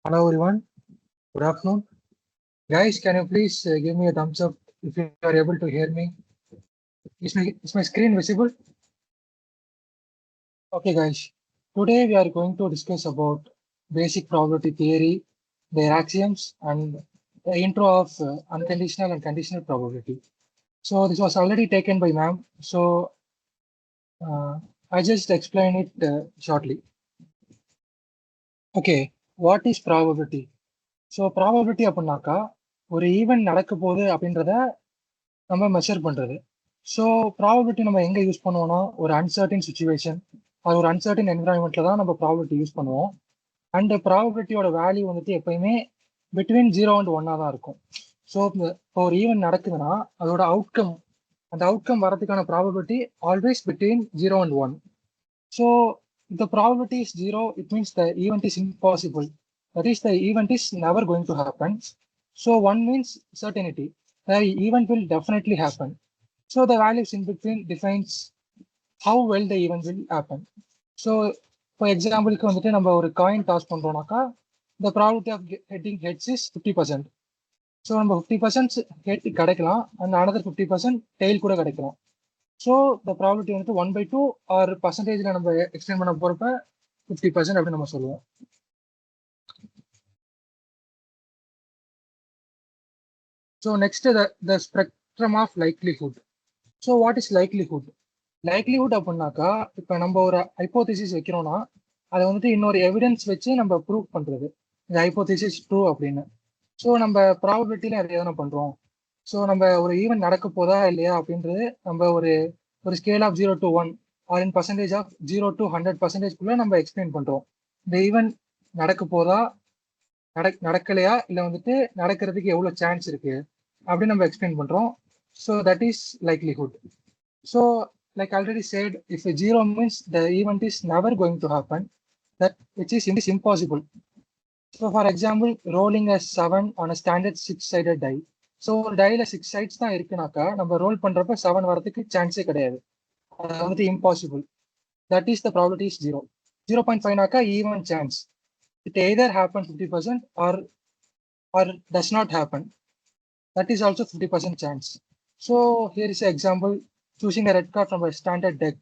Hello everyone, good afternoon. Guys, can you please give me a thumbs up if you are able to hear me? Is my screen visible? Okay guys, today we are going to discuss about basic probability theory, their axioms and the intro of unconditional and conditional probability. So this was already taken by ma'am, so I just explain it shortly. Okay, what is probability? So probability அப்படின்னாக்கா ஒரு event நடக்க போகுது அப்படின்றத நம்ம measure பண்றது. So probability நம்ம எங்க use பண்ணுவோம்னா ஒரு அன்சர்டின் சுச்சுவேஷன் அது ஒரு அன்சர்டின் என்விரான்மெண்ட்ல தான் நம்ம ப்ராபபிலிட்டி யூஸ் பண்ணுவோம். அண்ட் ப்ராபபிலிட்டியோட வேல்யூ வந்துட்டு எப்பயுமே பிட்வீன் 0 and 1 தான் இருக்கும். ஸோ இப்போ ஒரு ஈவெண்ட் நடக்குதுன்னா அதோட அவுட்கம் அந்த அவுட்கம் வரதுக்கான probability always between 0 and 1. So the probability is 0, it means the event is impossible. That is, the event is never going to happen. So 1 means certainty. The event will definitely happen. So the values in between defines how well the event will happen. So for example, வந்துட்டு நம்ம ஒரு coin toss பண்றோம்னாக்கா the probability of getting heads is 50%. So நம்ம 50% head கிடைக்கலாம் and another 50% tail கூட கிடைக்கலாம். So the probability வந்துட்டு 1/2 R பர்சன்டேஜ்ல நம்ம எக்ஸ்டெண்ட் பண்ண போறப்ப 50% அப்படின்னு நம்ம சொல்லுவோம். So next the spectrum of likelihood. So what is likelihood? Likelihood அப்படின்னாக்கா இப்போ நம்ம ஒரு ஹைப்போதிசிஸ் வைக்கிறோம்னா அதை வந்துட்டு இன்னொரு எவிடன்ஸ் வச்சு நம்ம ப்ரூவ் பண்றது இந்த ஹைப்போதிசிஸ் ட்ரூ அப்படின்னு. ஸோ நம்ம ப்ராபபிலிட்டியில அதை எதனா பண்றோம். ஸோ நம்ம ஒரு ஈவெண்ட் நடக்க போதா இல்லையா அப்படின்றது நம்ம ஒரு scale of 0 to 1 or in percentage of 0 to 100% நம்ம எக்ஸ்பிளைன் பண்றோம். இந்த ஈவெண்ட் நடக்க போதா நடக்கலையா இல்லை வந்துட்டு நடக்கிறதுக்கு எவ்வளவு சான்ஸ் இருக்கு அப்படின்னு நம்ம எக்ஸ்பிளைன் பண்றோம். So that is likelihood. So like already said, if a 0 means the event is never going to happen, that which is impossible. So for example, rolling a 7 on a standard 6-sided die. So ஒரு டைல 6 sides தான் இருக்குனாக்கா நம்ம role பண்றப்ப 7 வரதுக்கு சான்ஸே கிடையாது. அது வந்துட்டு impossible. That is the probability is 0. 0.5 even chance. It either happens 50% or does not happen. That is also 50% chance. So here is an example, choosing a red card from a standard deck.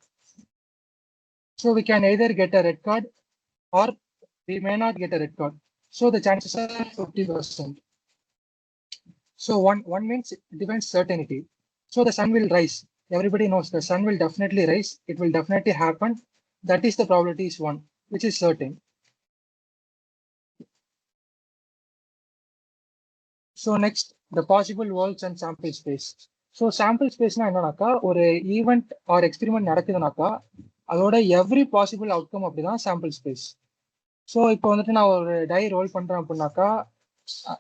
So we can either get a red card or we may not get a red card. So the chances are 50%. So one means it depends certainty. So the sun will rise. Everybody knows the sun will definitely rise. It will definitely happen. That is the probability is 1, which is certain. So next, the possible worlds and sample space. So sample ஸ்பேஸ்னா என்னன்னாக்கா ஒரு event or experiment நடக்குதுனாக்கா அதோட every possible outcome அப்படிதான் sample space. So இப்போ வந்துட்டு நான் ஒரு டை ரோல் பண்றேன் அப்படின்னாக்கா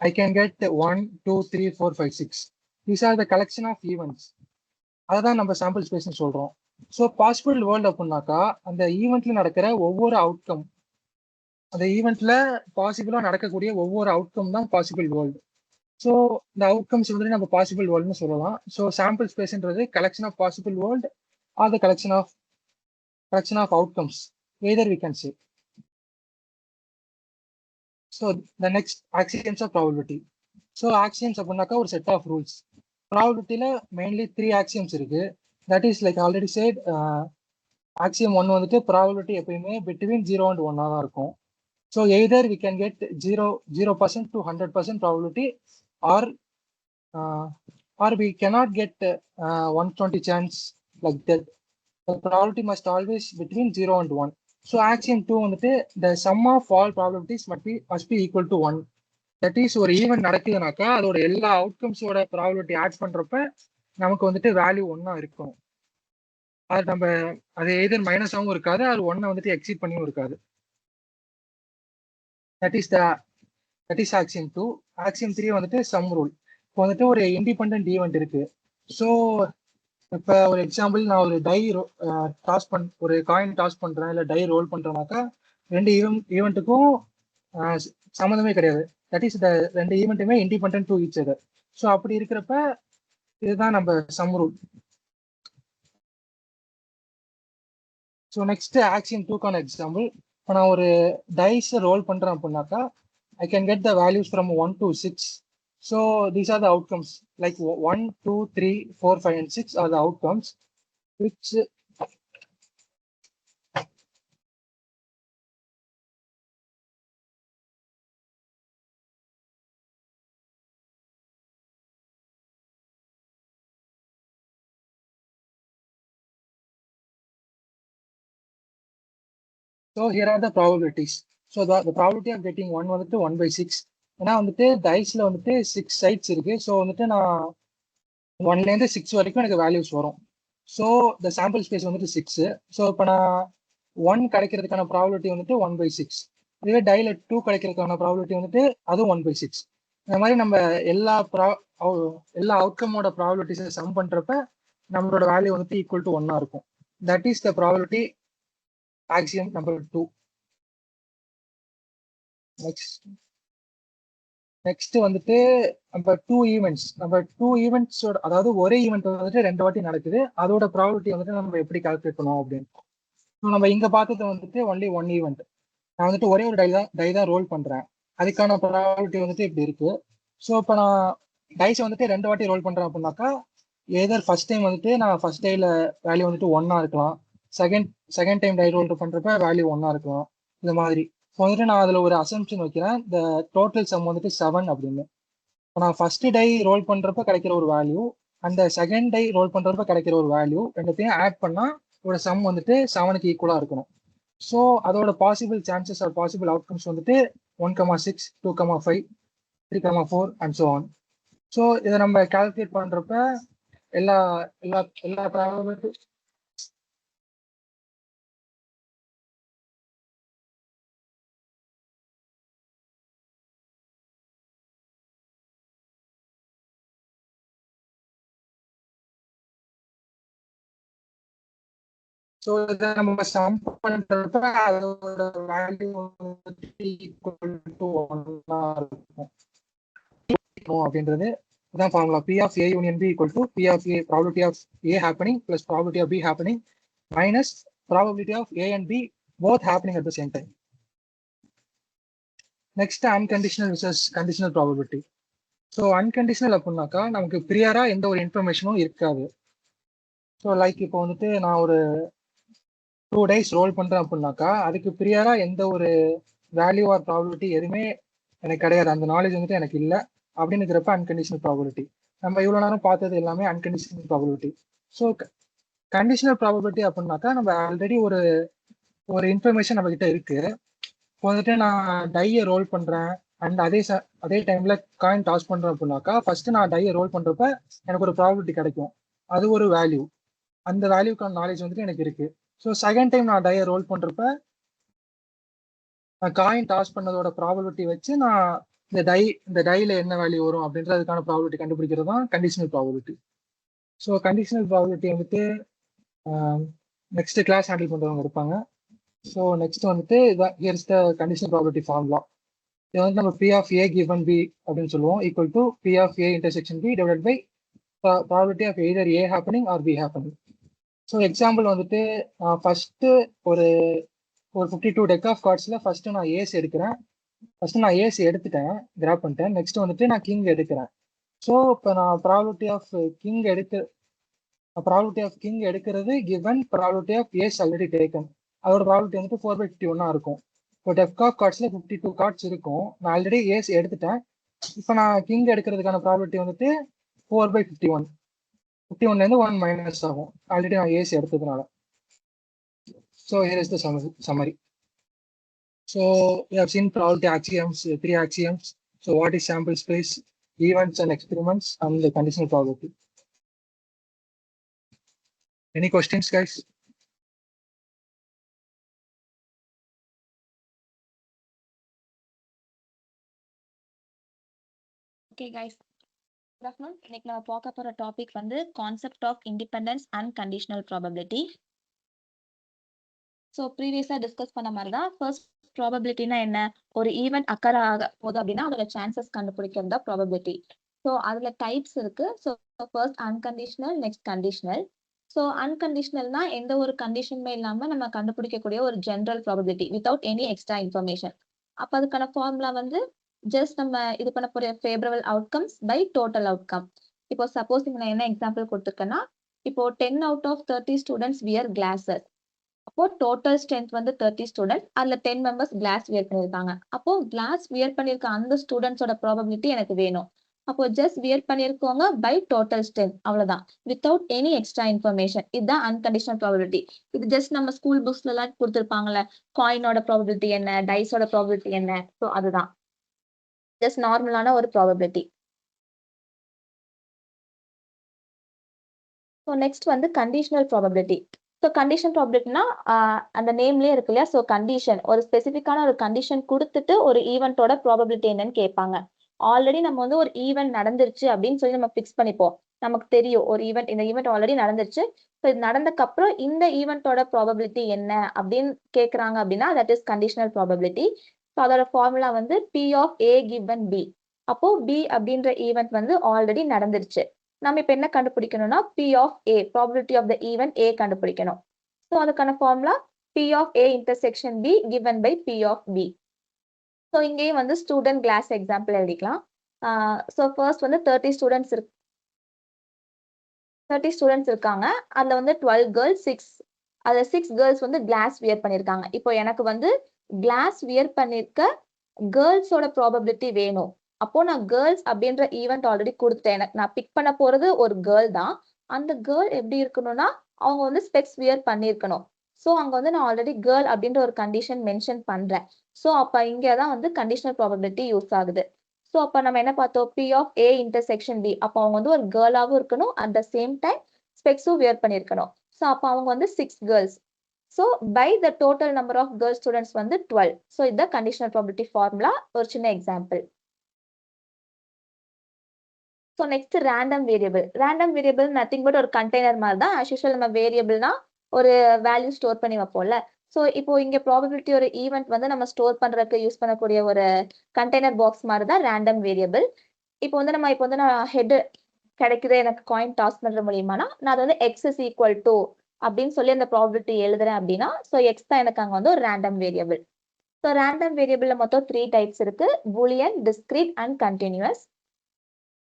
I can get 1, 2, 3, 4, 5, 6. These are the collection of events. அதை தான் நம்ம சாம்பிள் ஸ்பேஸ்னு சொல்றோம். ஸோ பாசிபிள் வேர்ல்டு அப்படின்னாக்கா அந்த ஈவெண்ட்ல நடக்கிற ஒவ்வொரு அவுட்கம், அந்த ஈவெண்ட்ல பாசிபிளா நடக்கக்கூடிய ஒவ்வொரு அவுட்கம் தான் பாசிபிள் வேர்ல்டு. ஸோ இந்த அவுட்கம்ஸ் வந்து நம்ம பாசிபிள் வேர்ல்டுன்னு சொல்லலாம். ஸோ சாம்பிள் ஸ்பேஸ்ன்றது collection of possible world or the collection of outcomes either we can say. So the next axioms of probability. So axioms அப்படின்னாக்கா ஒரு செட் ஆஃப் ரூல்ஸ். ப்ராபபிலிட்டியில mainly 3 axioms இருக்கு. That is like already said, axiom 1 வந்துட்டு probability எப்பயுமே between 0 and 1 தான் இருக்கும். So either we can get 0% to 100% probability or we cannot get 120 chance like that. The probability must always between 0 and 1. So axiom 2 வந்துட்டு the sum of all probabilities must be equal to 1. That is, ஒரு event நடக்குதுனாக்கா அதோட எல்லா அவுட்கம்ஸோட probability add பண்றப்ப நமக்கு வந்துட்டு value 1 இருக்கும். அது நம்ம அது எய்தர் மைனஸாகவும் இருக்காது, அது 1 வந்துட்டு எக்ஸீட் பண்ணியும் இருக்காது. That is axiom 2. axiom 3 வந்துட்டு சம் ரூல். இப்போ வந்துட்டு ஒரு இண்டிபெண்டன்ட் ஈவெண்ட் இருக்கு. ஸோ இப்போ ஒரு எக்ஸாம்பிள், நான் ஒரு டை ஒரு காயின் டாஸ் பண்றேன் இல்லை டை ரோல் பண்றேன்னாக்கா ரெண்டு ஈவெண்ட்டுக்கும் சம்மந்தமே கிடையாது. தட் இஸ் த ரெண்டு ஈவெண்ட்டுமே independent to each other. So அப்படி இருக்கிறப்ப இதுதான் நம்ம sum rule. So next axiom 2க்கான எக்ஸாம்பிள், இப்போ நான் ஒரு டைஸ் ரோல் பண்றேன் அப்படின்னாக்கா I can get the values from 1 to 6. So these are the outcomes. Like 1, 2, 3, 4, 5, and 6 are the outcomes, which so here are the probabilities. So the probability of getting 1 வந்துட்டு 1 by 6. ஏன்னா வந்துட்டு டைஸ்ல வந்துட்டு 6 sides இருக்கு. So வந்துட்டு நான் 1லேருந்து 6 வரைக்கும் எனக்கு values வரும். ஸோ த சாம்பிள் ஸ்பேஸ் வந்துட்டு 6. ஸோ இப்போ நான் 1 கிடைக்கிறதுக்கான ப்ராபிலிட்டி வந்துட்டு 1 by 6. இதுவே டைல 2 கிடைக்கிறதுக்கான ப்ராபிலிட்டி வந்துட்டு அதுவும் 1 by 6. இந்த மாதிரி நம்ம எல்லா அவுட்கமோட ப்ராபிலிட்டிஸை சம் பண்றப்ப நம்மளோட வேல்யூ வந்துட்டு ஈக்குவல் டு 1 இருக்கும். That is the probability Axiom number 2. Next வந்துட்டு நம்ம டூ ஈவெண்ட்ஸோட, அதாவது ஒரே ஈவெண்ட் வந்துட்டு 2 வாட்டி நடக்குது, அதோட ப்ராபிலிட்டி வந்துட்டு நம்ம எப்படி கால்குலேட் பண்ணுவோம் அப்படின்னு. நம்ம இங்க பார்த்தது வந்துட்டு ஒன்லி 1 ஈவெண்ட். நான் வந்துட்டு ஒரே ஒரு டை தான் ரோல் பண்றேன். அதுக்கான ப்ராபிலிட்டி வந்துட்டு இப்படி இருக்கு. ஸோ இப்போ நான் டைஸ் வந்துட்டு 2 வாட்டி ரோல் பண்றேன் அப்படின்னாக்கா, ஏதர் ஃபர்ஸ்ட் டைம் வந்துட்டு நான் ஃபர்ஸ்ட் டைல வேல்யூ வந்துட்டு 1 இருக்கலாம், செகண்ட் டைம் டை ரோல் பண்றப்ப வேல்யூ 1 இருக்கலாம். இந்த மாதிரி வந்துட்டு நான் அதுல ஒரு அசம்ஷன் வைக்கிறேன், இந்த டோட்டல் சம் வந்துட்டு 7 அப்படின்னு. நான் ஃபர்ஸ்ட் டை ரோல் பண்றப்ப கிடைக்கிற ஒரு வேல்யூ, அந்த செகண்ட் டை ரோல் பண்றப்ப கிடைக்கிற ஒரு வேல்யூ, ரெண்டுத்தையும் ஆட் பண்ணா ஒரு சம் வந்துட்டு 7க்கு ஈக்குவலா இருக்கணும். ஸோ அதோட possible chances are possible outcomes வந்துட்டு 1,6, 2,5, 3,4 அண்ட் ஸோ ஆன். ஸோ இதை நம்ம கால்குலேட் பண்றப்ப எல்லா எல்லா எல்லா ப்ராபபிலிட்டி ஸோ இதை நம்ம சம் பண்றப்ப அதோட வேல்யூ ஈக்குவல் டு 1 இருக்கும் அப்படின்றது இதான் formula. P of A union B equal to P of A probability of A happening plus probability of B happening minus probability of A and B both happening at the same time. Next unconditional versus conditional probability. So unconditional அப்படின்னாக்கா நமக்கு ப்ரியரா எந்த ஒரு இன்ஃபர்மேஷனும் இருக்காது. So like இப்போ வந்துட்டு நான் ஒரு 2 days role பண்றேன் அப்படின்னாக்கா அதுக்கு ப்ரியரா எந்த ஒரு வேல்யூ ஆர் ப்ராபிலிட்டி எதுவுமே எனக்கு கிடையாது, அந்த நாலேஜ் வந்துட்டு எனக்கு இல்லை அப்படின்னு இருக்கிறப்ப அன்கண்டிஷனல் ப்ராபிலிட்டி. நம்ம இவ்வளோ நேரம் பார்த்தது எல்லாமே unconditional probability. So conditional probability அப்படின்னாக்கா நம்ம ஆல்ரெடி ஒரு இன்ஃபர்மேஷன் நம்ம கிட்ட இருக்கு. இப்போ வந்துட்டு நான் டையை ரோல் பண்றேன் அண்ட் அதே டைம்ல காயின் டாஸ் பண்றேன் அப்படின்னாக்கா ஃபர்ஸ்ட் நான் டையை ரோல் பண்றப்ப எனக்கு ஒரு ப்ராபிலிட்டி கிடைக்கும், அது ஒரு வேல்யூ. அந்த வேல்யூக்கான நாலேஜ் வந்துட்டு எனக்கு இருக்கு. ஸோ செகண்ட் டைம் நான் டையை ரோல் பண்றப்ப நான் காயின் டாஸ் பண்ணதோட ப்ராபிலிட்டி வச்சு நான் இந்த டைல என்ன வேல்யூ வரும் அப்படின்றதுக்கான ப்ராபிலிட்டி கண்டுபிடிக்கிறது தான் conditional probability. So conditional probability வந்துட்டு நெக்ஸ்ட் கிளாஸ் ஹேண்டில் பண்றவங்க இருப்பாங்க. ஸோ நெக்ஸ்ட் வந்துட்டு here is the conditional probability formula. இது வந்து நம்ம P of A given B அப்படின்னு சொல்லுவோம், equal to P of A intersection B divided by probability of either A happening or B happening. So example வந்துட்டு first ஒரு 52 deck of கார்ட்ஸ்ல first நான் ace எடுக்கிறேன். ஃபர்ஸ்ட் நான் ஏஸ் எடுத்துட்டேன், grab பண்ணிட்டேன். நெக்ஸ்ட் வந்துட்டு நான் கிங் எடுக்கிறேன். ஸோ இப்போ நான் ப்ராபிலிட்டி ஆஃப் கிங் எடுக்கிறது given probability of ace already taken. அதோட ப்ராபிலிட்டி வந்துட்டு 4/51 இருக்கும். இப்போ டெக் ஆஃப் கார்ட்ஸ்ல 52 கார்ட்ஸ் இருக்கும், நான் ஆல்ரெடி ஏஸ் எடுத்துட்டேன். இப்போ நான் கிங் எடுக்கிறதுக்கான ப்ராபிலிட்டி வந்துட்டு 4/51. 51லேருந்து 1 மைனஸ் ஆகும், ஆல்ரெடி நான் ஏசி எடுத்ததுனால. So here is the summary. So we have seen probability axioms, 3 axioms. So what is sample space, events and experiments, and the conditional probability. Any questions, guys? Okay, guys. Good afternoon. இன்னைக்கு நம்ம பார்க்க போற topic வந்து concept of independence and conditional probability. So ப்ரீவியஸா discuss பண்ண மாதிரி தான் first ப்ராபபிலிட்டினா என்ன, ஒரு ஈவெண்ட் அக்கர் ஆக போகுது அப்படின்னா அதோட சான்சஸ் கண்டுபிடிக்கிறது தான் ப்ராபபிலிட்டி. ஸோ அதுல டைப்ஸ் இருக்கு. So first unconditional, next conditional. So அன்கண்டிஷனல்னா எந்த ஒரு கண்டிஷனுமே இல்லாம நம்ம கண்டுபிடிக்கக்கூடிய ஒரு general probability without any extra information. அப்போ அதுக்கான ஃபார்முலா வந்து ஜஸ்ட் நம்ம இது பண்ண போற favourable outcomes by total outcome. இப்போ சப்போஸ் இங்க நான் என்ன எக்ஸாம்பிள் கொடுத்துருக்கேன்னா, இப்போ 10 out of 30 students wear classes. அப்போ டோட்டல் ஸ்ட்ரென்த் வந்து 30 ஸ்டூடெண்ட்ஸ், அதுல 10 மெம்பர்ஸ் கிளாஸ் வியர் பண்ணிருக்காங்க. அப்போ கிளாஸ் வியர் பண்ணிருக்க அந்த ஸ்டூடெண்ட்ஸோட ப்ராபபிலிட்டி எனக்கு வேணும். அப்போ ஜஸ்ட் வியர் பண்ணிருக்கவங்க பை டோட்டல் ஸ்ட்ரென்த், அவ்வளவுதான், வித்தவுட் எனி எக்ஸ்ட்ரா இன்ஃபர்மேஷன். இதுதான் அன்கண்டிஷனல் ப்ராபபிலிட்டி. இது ஜஸ்ட் நம்ம ஸ்கூல் புக்ஸ்ல எல்லாம் கொடுத்துருப்பாங்கல்ல, காயினோட ப்ராபபிலிட்டி என்ன, டைஸோட ப்ராபபிலிட்டி என்ன, ஸோ அதுதான் ஜஸ்ட் நார்மலான ஒரு ப்ராபபிலிட்டி. ஸோ நெக்ஸ்ட் வந்து கண்டிஷனல் ப்ராபபிலிட்டி. ஸோ கண்டிஷன் ப்ராபபிலிட்டினா அந்த நேம்லயே இருக்கு இல்லையா, ஸோ கண்டிஷன், ஒரு ஸ்பெசிஃபிக்கான ஒரு கண்டிஷன் கொடுத்துட்டு ஒரு ஈவெண்ட்டோட ப்ராபபிலிட்டி என்னன்னு கேட்பாங்க. ஆல்ரெடி நம்ம வந்து ஒரு ஈவெண்ட் நடந்துருச்சு அப்படின்னு சொல்லி நம்ம ஃபிக்ஸ் பண்ணிப்போம். நமக்கு தெரியும் ஒரு ஈவெண்ட், இந்த ஈவெண்ட் ஆல்ரெடி நடந்துருச்சு, ஸோ இது நடந்ததுக்கு அப்புறம் இந்த ஈவெண்ட்டோட ப்ராபபிலிட்டி என்ன அப்படின்னு கேட்குறாங்க அப்படின்னா that is conditional probability. So அதோட ஃபார்முலா வந்து P of A given B. அப்போ B அப்படின்ற ஈவெண்ட் வந்து ஆல்ரெடி நடந்துருச்சு. நம்ம இப்ப என்ன கண்டுபிடிக்கணும்னா P of A, probability of the event A கண்டுபிடிக்கணும். ஸோ அதுக்கான formula P of A intersection B given by P of B. So இங்கேயும் வந்து ஸ்டூடெண்ட் கிளாஸ் எக்ஸாம்பிள் எழுதிக்கலாம். ஸோ ஃபர்ஸ்ட் வந்து 30 ஸ்டூடெண்ட்ஸ் இருக்காங்க. அதுல வந்து 12 கேர்ள்ஸ், 6 கேர்ள்ஸ் வந்து கிளாஸ் வியர் பண்ணிருக்காங்க. இப்போ எனக்கு வந்து கிளாஸ் வியர் பண்ணிருக்க கேர்ள்ஸோட ப்ராபபிலிட்டி வேணும். அப்போ நான் கேர்ள்ஸ் அப்படின்ற ஈவெண்ட் ஆல்ரெடி கொடுத்துட்டேன். நான் பிக் பண்ண போறது ஒரு கேர்ள் தான். அந்த கேர்ள் எப்படி இருக்கணும்னா அவங்க வந்து ஸ்பெக்ஸ் வியர் பண்ணிருக்கணும். ஸோ அங்க வந்து நான் ஆல்ரெடி கேர்ள் அப்படின்ற ஒரு கண்டிஷன் மென்ஷன் பண்றேன். ஸோ அப்ப இங்கதான் வந்து கண்டிஷனல் ப்ராபபிலிட்டி யூஸ் ஆகுது. ஸோ அப்ப நம்ம என்ன பார்த்தோம், P of A intersection B. அப்போ அவங்க வந்து ஒரு கேர்ளாவும் இருக்கணும், அட் த சேம் டைம் ஸ்பெக்ஸும் வியர் பண்ணிருக்கணும். ஸோ அப்போ அவங்க வந்து 6 girls. So by the total number of girl students வந்து 12. So இது conditional probability formula, ஒரு சின்ன example. So next random variable. Random variable nothing but ஒரு container மாதிரி தான். As usual நம்ம variableனா ஒரு value store பண்ணி வைப்போம்ல. So இப்போ இங்க probability ஒரு event வந்து நம்ம store பண்றதுக்கு யூஸ் பண்ணக்கூடிய ஒரு container box மாதிரி தான் random variable. இப்போ வந்து நான் head கிடைக்குது எனக்கு காயின் டாஸ் பண்ற மூலியமானா நான் அதை வந்து x is equal to அப்படின்னு சொல்லி அந்த ப்ராபபிலிட்டி எழுதுறேன் அப்படின்னா ஸோ எக்ஸ் தான் எனக்கு அங்க வந்து ஒரு ரேண்டம் வேரியபிள். ஸோ ரேண்டம் வேரியபிள்ல மொத்தம் 3 டைப்ஸ் இருக்கு, Boolean, discrete and continuous.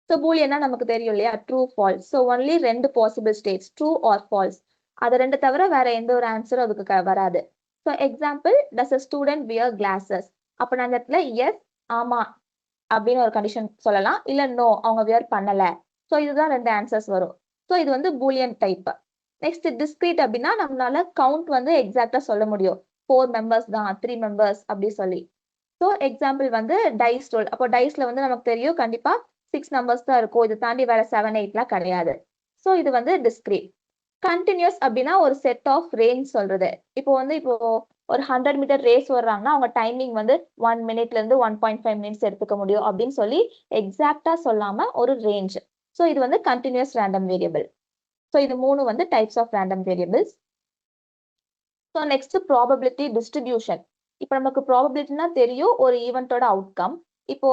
So பூலியன்னா நமக்கு தெரியும் இல்லையா, true false. So only 2 possible states, true or false. அது 2 தவிர வேற எந்த ஒரு ஆன்சரும் அதுக்கு வராது. So example, does a student wear glasses. அப்ப நான் அந்த இடத்துல எஸ் ஆமா அப்படின்னு ஒரு கண்டிஷன் சொல்லலாம், இல்ல நோ அவங்க வியர் பண்ணல. ஸோ இதுதான் 2 ஆன்சர்ஸ் வரும். ஸோ இது வந்து பூலியன் டைப். நெக்ஸ்ட் டிஸ்கிரீட் அப்படின்னா நம்மளால கவுண்ட் வந்து எக்ஸாக்டா சொல்ல முடியும், 4 மெம்பர்ஸ் தான், 3 மெம்பர்ஸ் அப்படி சொல்லி. ஸோ எக்ஸாம்பிள் வந்து டைஸ் ரோல். அப்போ டைஸ்ல வந்து நமக்கு தெரியும் கண்டிப்பா 6 நம்பர்ஸ் தான் இருக்கும், இதை தாண்டி வேற 7, 8லாம் கிடையாது. ஸோ இது வந்து டிஸ்கிரீட். கண்டினியூஸ் அப்படின்னா ஒரு செட் ஆஃப் ரேஞ்ச் சொல்றது. இப்போ ஒரு 100 மீட்டர் ரேஸ் வர்றாங்கன்னா அவங்க டைமிங் வந்து 1 மினிட்ல இருந்து 1.5 மினிட்ஸ் எடுத்துக்க முடியும் அப்படின்னு சொல்லி எக்ஸாக்டா சொல்லாம ஒரு ரேஞ்ச். ஸோ இது வந்து கண்டினியூஸ் ரேண்டம் வேரியபிள். ஸோ இது 3 வந்து types of random variables. So next probability distribution. இப்போ நமக்கு ப்ராபபிலிட்டினா தெரியும் ஒரு ஈவெண்ட்டோட அவுட்கம். இப்போ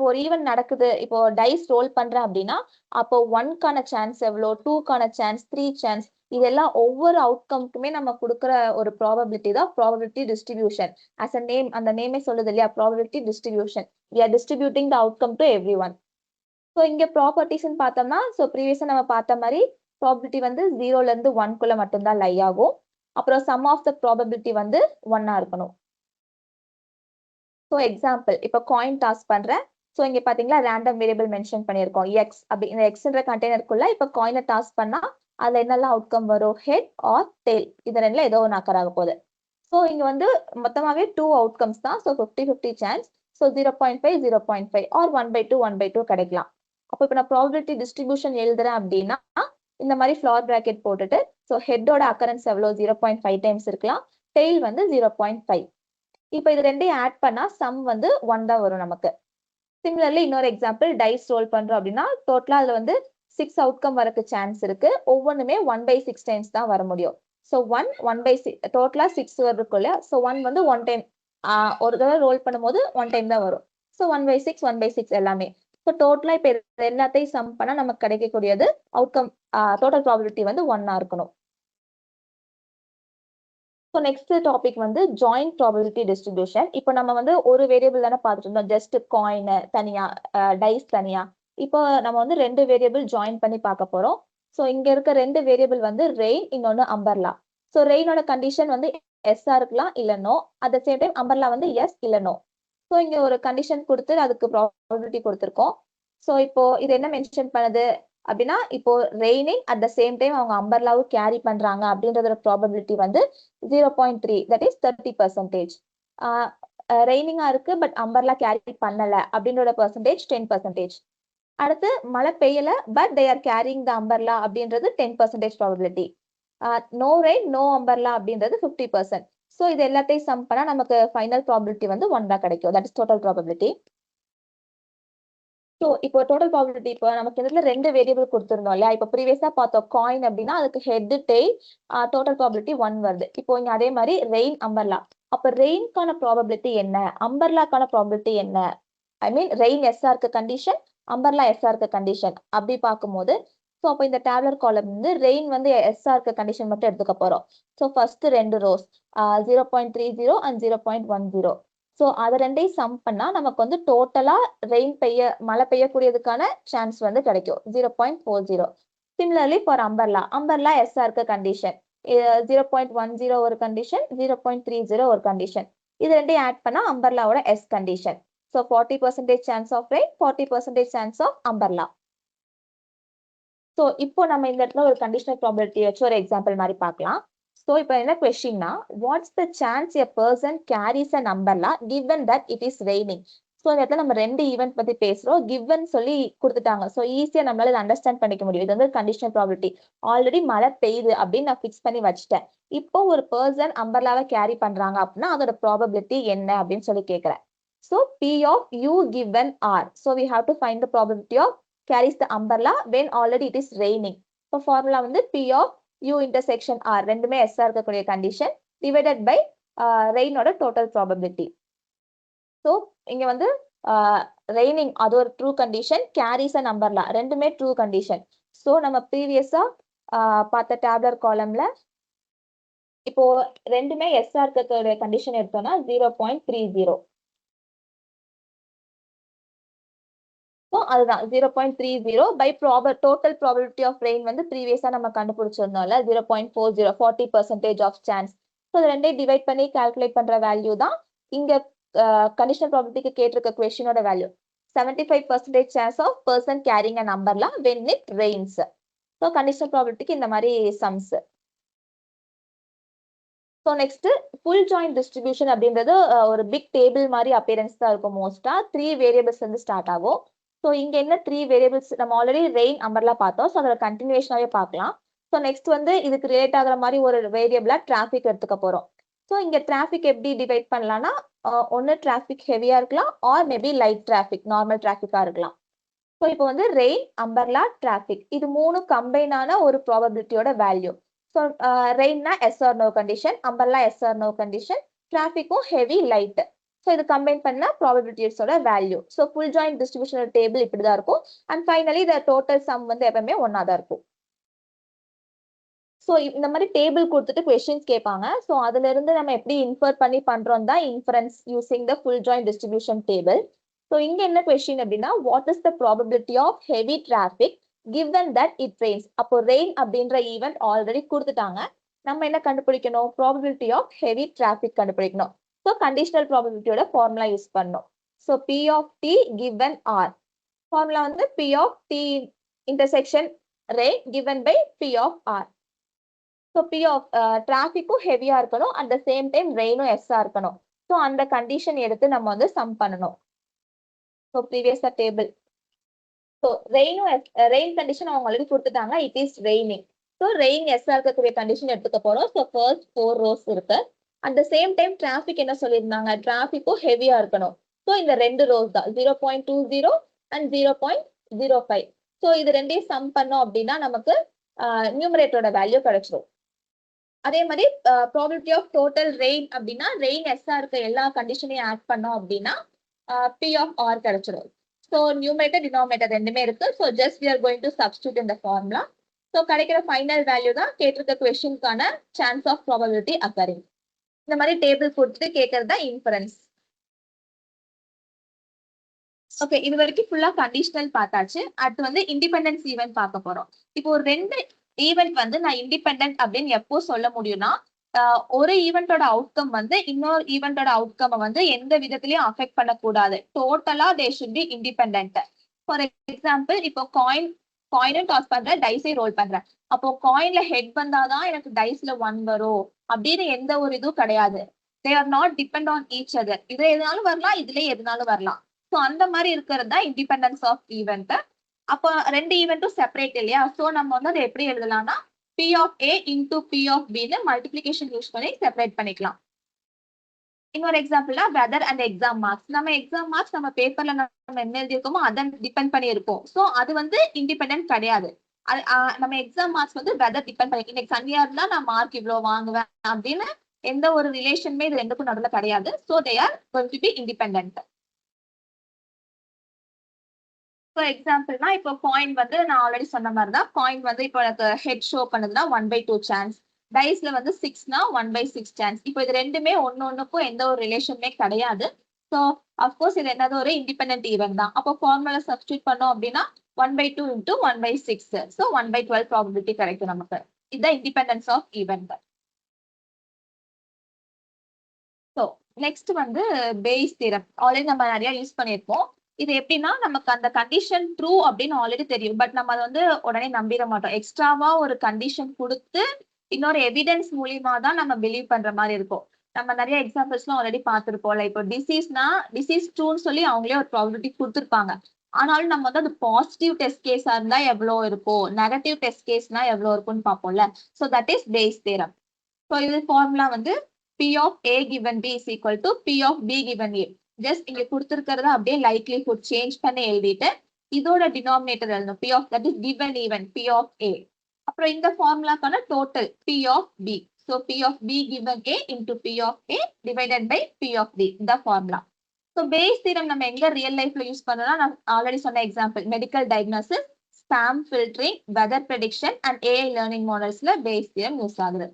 ஒரு ஈவெண்ட் நடக்குது, இப்போ டைஸ் ரோல் பண்றேன் அப்படின்னா அப்போ 1க்கான சான்ஸ் எவ்வளோ, 2க்கான சான்ஸ், 3 சான்ஸ், இதெல்லாம் ஒவ்வொரு அவுட்கம்க்குமே நம்ம கொடுக்குற ஒரு ப்ராபபிலிட்டி தான் probability distribution. As a name, அந்த நேமே சொல்லுது இல்லையா, probability distribution. we are distributing the outcome to everyone. So இங்க ப்ராப்பர்ட்டிஸ்ன்னு பார்த்தோம்னா, ஸோ ப்ரீவியஸா நம்ம பார்த்த மாதிரி ப்ராபபிலிட்டி வந்து 0ல இருந்து 1க்குள்ள மட்டும்தான் லை ஆகும். அப்புறம் சம் ஆஃப் த ப்ராபபிலிட்டி வந்து 1ஆ இருக்கணும். ஸோ எக்ஸாம்பிள், இப்போ காயின் டாஸ் பண்றேன். ஸோ இங்க பாத்தீங்களா ரேண்டம் வேரியபிள் மென்ஷன் பண்ணியிருக்கோம் எக்ஸ். அப்படி இந்த எக்ஸ்ன்ற கண்டெய்னருக்குள்ள இப்போ காயினை டாஸ் பண்ணா அதுல என்னெல்லாம் அவுட்கம் வரும், ஹெட் ஆர் டெய்ல், இது ரெண்டுல ஏதோ ஒன்று அக்கர் ஆக போகுது. ஸோ இங்க வந்து மொத்தமாவே 2 அவுட்கம்ஸ் தான். So 50-50 chance. ஸோ 0.5, 0.5 ஆர் 1/2, 1/2 கிடைக்கலாம். அப்போ இப்போ நான் ப்ராபபிலிட்டி டிஸ்ட்ரிபியூஷன் எழுதுறேன் அப்படின்னா இந்த மாதிரி ஃபிளார் பிராக்கெட் போட்டுட்டு, ஸோ ஹெட்டோட அக்கரன்ஸ் எவ்வளோ, 0.5 டைம்ஸ் இருக்கலாம், டெய்ல் வந்து 0.5. இப்போ இது ரெண்டையும் ஆட் பண்ணா சம் வந்து 1 தான் வரும் நமக்கு. சிமிலர்லி இன்னொரு எக்ஸாம்பிள், டைஸ் ரோல் பண்றோம் அப்படின்னா டோட்டலா அதுல வந்து 6 அவுட்கம் வரக்கு சான்ஸ் இருக்கு. ஒவ்வொன்றுமே 1/6 டைம்ஸ் தான் வர முடியும். ஸோ 1/6 டோட்டலா 6 இருக்குல்ல. ஸோ 1 வந்து 1 டைம், ஒரு தடவை ரோல் பண்ணும்போது 1 டைம் தான் வரும். ஸோ 1/6, 1/6 எல்லாமே. ஸோ டோட்டலா இப்போ எல்லாத்தையும் சம் பண்ணா நமக்கு கிடைக்கக்கூடியது அவுட்கம், டோட்டல் ப்ராபபிலிட்டி வந்து 1ஆ இருக்கணும். ஸோ நெக்ஸ்ட் டாபிக் வந்து ஜாயிண்ட் ப்ராபபிலிட்டி டிஸ்ட்ரிபியூஷன். இப்போ நம்ம வந்து ஒரு வேரியபிள் தானே பார்த்துட்டு இருந்தோம், ஜஸ்ட் காயின் தனியா, டைஸ் தனியா. இப்போ நம்ம வந்து 2 வேரியபிள் ஜாயின் பண்ணி பார்க்க போறோம். ஸோ இங்க இருக்க 2 வேரியபிள் வந்து ரெயின், இன்னொன்னு அம்பர்லா. ஸோ ரெயினோட கண்டிஷன் வந்து எஸ்ஆ இருக்கலாம் இல்ல no. At the same time umbrella வந்து எஸ் இல்ல நோ. ஸோ இங்க ஒரு கண்டிஷன் கொடுத்து அதுக்கு ப்ராபபிலிட்டி கொடுத்துருக்கோம். ஸோ இப்போ இது என்ன மென்ஷன் பண்ணுது அப்படின்னா, இப்போ raining at the same time அவங்க அம்பர்லாவும் கேரி பண்றாங்க அப்படின்றதோட ப்ராபபிலிட்டி வந்து 0.3, தட் இஸ் 30%. ரெய்னிங்கா இருக்கு பட் அம்பர்லா கேரி பண்ணல அப்படின்றத பர்சன்டேஜ் 10%. அடுத்து மழை பெய்யல but they are carrying the umbrella அப்படின்றது 10% probability. No rain no umbrella அப்படின்றது 50%. ஸோ இது எல்லாத்தையும் சம் பண்ணா நமக்கு ஃபைனல் ப்ராபபிலிட்டி வந்து 1 தான் கிடைக்கும். That is total probability. So இப்போ டோட்டல் ப்ராபபிலிட்டி, இப்போ நமக்கு இதுல 2 வேரியபிள் கொடுத்துருந்தோம் இல்லையா? இப்போ ப்ரீவியஸா பார்த்தோம் காயின் அப்படின்னா அதுக்கு ஹெட் டெய்ல், டோட்டல் ப்ராபபிலிட்டி 1 வருது. இப்போ இங்க அதே மாதிரி ரெயின் அம்பர்லா. அப்ப ரெயின்கான ப்ராபபிலிட்டி என்ன, அம்பர்லாக்கான ப்ராபபிலிட்டி என்ன? ஐ மீன் ரெயின் எஸ்ஆ இருக்க கண்டிஷன், அம்பர்லா எஸ்ஆ இருக்க கண்டிஷன் அப்படி பார்க்கும்போது, ஸோ அப்போ இந்த டேப்லர் காலம் வந்து ரெயின் வந்து எஸ்ஆ இருக்க கண்டிஷன் மட்டும் எடுத்துக்க போறோம். So first 2 rose 0.30 and 0.10. So அதை ரெண்டையும் சம் பண்ணா நமக்கு வந்து டோட்டலா ரெயின் மழை பெய்யக்கூடியதுக்கான சான்ஸ் வந்து கிடைக்கும் 0.40. சிமிலர்லி ஃபார் அம்பர்லா, அம்பர்லா எஸ்ஆ இருக்க கண்டிஷன் 0.10 ஒரு கண்டிஷன், 0.30 ஒரு கண்டிஷன். இது ரெண்டையும் ஆட் பண்ணா அம்பர்லாவோட yes condition. So 40% chance of rain, 40% chance of umbrella. So இப்போ நம்ம இந்த இடத்துல ஒரு கண்டிஷனல் ப்ராபபிலிட்டி வச்சு ஒரு எக்ஸாம்பிள் மாதிரி பார்க்கலாம். ஸோ இப்போ என்ன கொஸ்டின்னா, what's the chance a person carries an umbrella given that it is raining. So இந்த இடத்துல நம்ம 2 ஈவெண்ட் பத்தி பேசுறோம், கிவன் சொல்லி கொடுத்துட்டாங்க. ஸோ ஈஸியா நம்மளால இதை அண்டர்ஸ்டாண்ட் பண்ணிக்க முடியும். இது வந்து கண்டிஷனல் ப்ராபபிலிட்டி. ஆல்ரெடி மழை பெய்யுது அப்படின்னு நான் ஃபிக்ஸ் பண்ணி வச்சுட்டேன். இப்போ ஒரு பர்சன் அம்பர்லாவை கேரி பண்றாங்க அப்படின்னா அதோட ப்ராபபிலிட்டி என்ன அப்படின்னு சொல்லி கேட்கிறேன். So P of U given R. So we have to find the probability of carries the umbrella when already it is raining. இப்போ ஃபார்முலா வந்து P of U intersection R ரெண்டுமே S இருக்கக்கூடிய கண்டிஷன் டிவைடட் பை ரெயினோட total probability. So இங்க வந்து raining அது ஒரு true condition, carries and umbrella ரெண்டுமே ட்ரூ கண்டிஷன். ஸோ நம்ம ப்ரீவியஸா பார்த்த டேப்லர் காலம்ல இப்போ ரெண்டுமே எஸ் இருக்கக்கூடிய கண்டிஷன் எடுத்தோம்னா 0.30. அதுதான் 0.30 by total probability of rain வந்து ப்ரீவியஸா நம்ம கண்டுபிடிச்சிருந்தோம்ல 0.40, 40% ஆஃப் சான்ஸ். ஸோ இது ரெண்டையும் டிவைட் பண்ணி கால்குலேட் பண்ற வேல்யூ தான் இங்க கண்டிஷனல் ப்ராபபிலிட்டிக்கு கேட்டிருக்க கொஸ்டினோட value. 75% chance of person carrying an umbrella when it rains. So conditional ப்ராபபிலிட்டிக்கு இந்த மாதிரி sums. So next full joint distribution அப்படின்றது ஒரு பிக் டேபிள் மாதிரி அப்பியரன்ஸ் தான் இருக்கும். மோஸ்டா 3 வேரியபிள்ஸ் வந்து ஸ்டார்ட் ஆகும். ஸோ இங்க என்ன 3 வேரியபிள்ஸ் நம்ம ஆல்ரெடி ரெயின் அம்பர்லா பார்த்தோம். ஸோ அதோட கண்டினியூஷனாவே பார்க்கலாம். ஸோ நெக்ஸ்ட் வந்து இதுக்கு ரிலேட் ஆகிற மாதிரி ஒரு வேரியபிளா டிராஃபிக் எடுத்துக்க போறோம். ஸோ இங்க டிராஃபிக் எப்படி டிவைட் பண்ணலாம்னா, ஒன்னு டிராஃபிக் ஹெவியா இருக்கலாம், or maybe light traffic normal டிராஃபிக்கா இருக்கலாம். ஸோ இப்போ வந்து ரெயின் அம்பர்லா டிராஃபிக் இது 3 கம்பைனான ஒரு ப்ராபபிலிட்டியோட வேல்யூ. ஸோ ரெயின்னா yes or no condition, umbrella yes or no condition, டிராஃபிக்கும் ஹெவி லைட். ஸோ இது கம்பைன் பண்ணா ப்ராபபிலிட்டிஸோட value. So full joint distribution table இப்படிதான் இருக்கும். அண்ட் ஃபைனலி இந்த டோட்டல் சம் வந்து எப்பவுமே ஒன்னா தான் இருக்கும். ஸோ இந்த மாதிரி டேபிள் கொடுத்துட்டு கொஸ்டின்ஸ் கேட்பாங்க. ஸோ அதுல இருந்து நம்ம எப்படி இன்ஃபர் பண்ணி பண்றோம் தான் inference using the full joint distribution table. So இங்க என்ன கொஸ்டின் அப்படின்னா, what is the probability of heavy traffic given that it rains. அப்போ ரெயின் அப்படின்ற ஈவெண்ட் ஆல்ரெடி கொடுத்துட்டாங்க. நம்ம என்ன கண்டுபிடிக்கணும், ப்ராபபிலிட்டி ஆஃப் ஹெவி டிராஃபிக் கண்டுபிடிக்கணும். ஸோ கண்டிஷனல் ப்ராபபிலிட்டியோட ஃபார்முலா யூஸ் பண்ணணும். So P of T given R. Formula வந்து P of T intersection rain given by P of R. So P of டிராஃபிக்கும் ஹெவியா இருக்கணும், அட் த சேம் டைம் ரெயினும் எஸ்ஸா இருக்கணும். ஸோ அந்த கண்டிஷன் எடுத்து நம்ம வந்து சம் பண்ணணும். ஸோ ப்ரீவியஸா டேபிள். ஸோ ரெயின் கண்டிஷன் அவங்க ஆல்ரெடி கொடுத்துட்டாங்க, it is raining. So rain எஸ்ஸா இருக்கக்கூடிய கண்டிஷன் எடுத்துக்க போறோம். ஸோ ஃபர்ஸ்ட் 4 ரோஸ் இருக்கு. At the same time traffic என்ன சொல்லியிருந்தாங்க, டிராஃபிக்கும் ஹெவியா இருக்கணும். ஸோ இந்த 2 ரோஸ் தான் 0.20 அண்ட் 0.05. ஸோ இது ரெண்டையும் சம் பண்ணோம் அப்படின்னா நமக்கு நியூமரேட்டரோட வேல்யூ கிடைச்சிடும். அதே மாதிரி ப்ராபபிலிட்டி ஆஃப் டோட்டல் ரெயின் அப்படின்னா ரெயின் எஸ்ஸா இருக்க எல்லா கண்டிஷனையும் ஆட் பண்ணோம் அப்படின்னா P of R கிடைச்சிடும். ஸோ நியூமரேட்டர் டினாமினேட்டர் ரெண்டுமே இருக்கு. So just we are going to substitute in the formula. So கிடைக்கிற ஃபைனல் வேல்யூ தான் கேட்டிருக்க கொஸ்டினுக்கான சான்ஸ் ஆஃப் ப்ராபபிலிட்டி அக்கரிங். இந்த மாதிரி டேபிள் கொடுத்துட்டு கேட்கறது தான் இன்ஃபரன்ஸ். ஓகே, இது வரைக்கும் ஃபுல்லா கண்டிஷனல் பார்த்தாச்சு. அடுத்து வந்து இண்டிபெண்டன்ஸ் ஈவென்ட் பார்க்க போறோம். இப்போ ஒரு 2 ஈவென்ட் வந்து நான் இண்டிபெண்டன்ட் அப்படின்னு எப்போ சொல்ல முடியும்னா, ஒரு ஈவெண்டோட அவுட்கம் வந்து இன்னொரு ஈவெண்டோட அவுட்கம் வந்து எந்த விதத்திலயும் அஃபெக்ட் பண்ணக்கூடாது. டோட்டலா they should be independent. For example, இப்போ காயினும் டாஸ் பண்றேன், டைஸை ரோல் பண்றேன். அப்போ காயின்ல ஹெட் வந்தாதான் எனக்கு டைஸ்ல 1 வரும் அப்படின்னு எந்த ஒரு இதுவும் கிடையாது. They are not depend on each other. இதுல எதுனாலும் வரலாம், இதுல எதுனாலும் வரலாம். ஸோ அந்த மாதிரி இருக்கிறது தான் இண்டிபெண்டன்ஸ் ஆஃப் ஈவெண்ட். அப்போ 2 ஈவெண்ட்டும் செப்பரேட் இல்லையா? ஸோ நம்ம வந்து அதை எப்படி எழுதலாம்னா P of A into P of B ன்னு மல்டிபிளிகேஷன் யூஸ் பண்ணி செப்பரேட் பண்ணிக்கலாம். இன்னொரு எக்ஸாம்பிள்னா வெதர் அண்ட் எக்ஸாம் மார்க்ஸ். நம்ம எக்ஸாம் மார்க்ஸ் நம்ம பேப்பர்ல நம்ம என்ன எழுதியிருக்கோமோ அதை டிபெண்ட் பண்ணி இருக்கும். ஸோ அது வந்து இண்டிபெண்டன்ட் கிடையாது. நம்ம எக்ஸாம் மார்க்ஸ் வந்து வெதர் டிபெண்ட் பண்ணி, இன்னைக்கு சனியா இருந்தா நான் மார்க் இவ்வளவு வாங்குவேன் அப்படின்னு எந்த ஒரு ரிலேஷனுமே இது ரெண்டுக்கும் நடுவில் கிடையாது. So they are going to be independent. For எக்ஸாம்பிள்னா இப்போ காயின் வந்து நான் ஆல்ரெடி சொன்ன மாதிரி தான். காயின் வந்து இப்போ எனக்கு ஹெட் ஷோ பண்ணுதுன்னா 1/2 சான்ஸ். டைஸ்ல வந்து 6னா 1/6 சான்ஸ். இப்போ இது ரெண்டுமே ஒன்னொன்னுக்கும் எந்த ஒரு ரிலேஷனுமே கிடையாது. ஸோ அஃப்கோர்ஸ் இது என்னது ஒரு இண்டிபெண்டன்ட் ஈவென்ட் தான். அப்போ ஃபார்முலா சப்ஸ்டியூட் பண்ணோம் அப்படின்னா 1/2 into 1/6. ஸோ 1/12 ப்ராபபிலிட்டி கிடைக்கும் நமக்கு. இதுதான் independence of event. So next வந்து பேஸ் தியரம். ஆல்ரெடி நம்ம நிறைய யூஸ் பண்ணியிருப்போம். இது எப்படின்னா, நமக்கு அந்த கண்டிஷன் ட்ரூ அப்படின்னு ஆல்ரெடி தெரியும். பட் நம்ம அதை வந்து உடனே நம்பிட மாட்டோம். எக்ஸ்ட்ராவா ஒரு கண்டிஷன் கொடுத்து இன்னொரு எவிடன்ஸ் மூலியமா தான் நம்ம பிலீவ் பண்ற மாதிரி இருக்கும். நம்ம நிறைய எக்ஸாம்பிள்ஸ்லாம் ஆல்ரெடி பார்த்துருப்போம்ல. இப்போ டிசீஸ் ட்ரூன்னு சொல்லி அவங்களே ஒரு ப்ராபபிலிட்டி கொடுத்துருப்பாங்க. ஆனாலும் நம்ம வந்து அது பாசிட்டிவ் டெஸ்ட் கேஸா இருந்தா எவ்வளவு இருக்கும், நெகட்டிவ் டெஸ்ட் கேஸ்னா எவ்வளவு இருக்கும்னு பார்ப்போம்ல. So that is Bayes theorem. So இது ஃபார்முலா வந்து P of A given B is equal to P of B given A. Just இங்க கொடுத்திருக்கிறத அப்படியே லைக்லிஹுட் சேஞ்ச் பண்ணி எழுதிட்டு இதோட டினாமினேட்டர் எழுதணும். P of that is given even P of A. அப்புறம் இந்த ஃபார்முலாக்கான total P of B. So P of B given A into P of A divided by P of D. இந்த ஃபார்முலா. So Bayes theorem நம்ம எங்க real லைஃப்ல use பண்ணோம்னா, நான் already சொன்ன example medical diagnosis, spam filtering, weather prediction and AI learning மாடல்ஸ்ல Bayes theorem use ஆகுது.